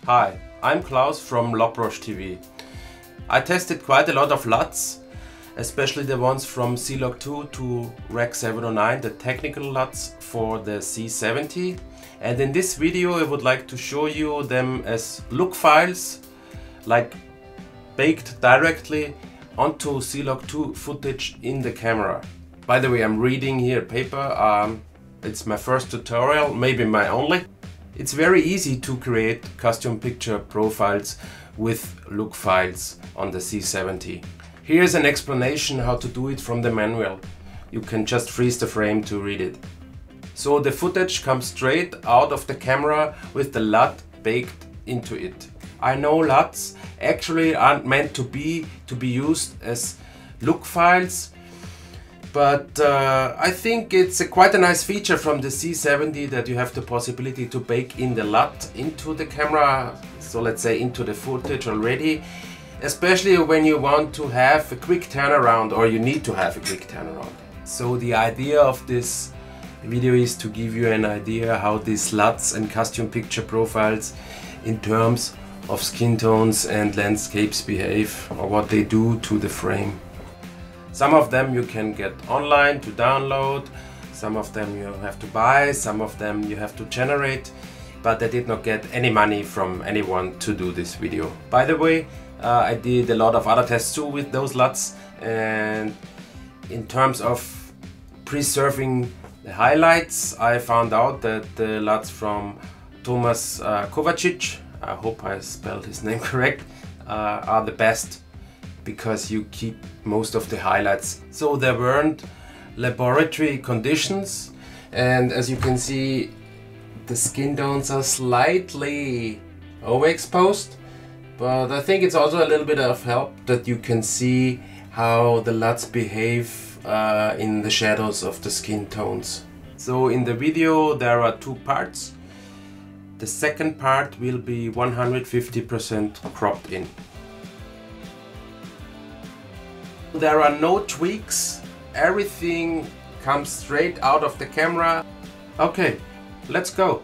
Hi, I'm Klaus from Lobrosch TV. I tested quite a lot of Luts, especially the ones from C-Log2 to REG709, the technical Luts for the C70. And in this video I would like to show you them as look files, like baked directly onto C-Log2 footage in the camera. By the way, I'm reading here paper. It's my first tutorial, maybe my only. It's very easy to create custom picture profiles with look files on the C70. Here's an explanation how to do it from the manual. You can just freeze the frame to read it. So the footage comes straight out of the camera with the LUT baked into it. I know LUTs actually aren't meant to be used as look files, but I think it's quite a nice feature from the C70 that you have the possibility to bake in the LUT into the camera, so let's say into the footage already, especially when you want to have a quick turnaround or you need to have a quick turnaround. So the idea of this video is to give you an idea how these LUTs and custom picture profiles in terms of skin tones and landscapes behave, or what they do to the frame. Some of them you can get online to download, some of them you have to buy, some of them you have to generate, but I did not get any money from anyone to do this video. By the way, I did a lot of other tests too with those LUTs, and in terms of preserving the highlights, I found out that the LUTs from KOVACIK, I hope I spelled his name correct, are the best, because you keep most of the highlights. So there weren't laboratory conditions, and as you can see, the skin tones are slightly overexposed, but I think it's also a little bit of help that you can see how the LUTs behave in the shadows of the skin tones. So in the video there are two parts. The second part will be 150% cropped in. There are no tweaks, everything comes straight out of the camera. Okay, let's go.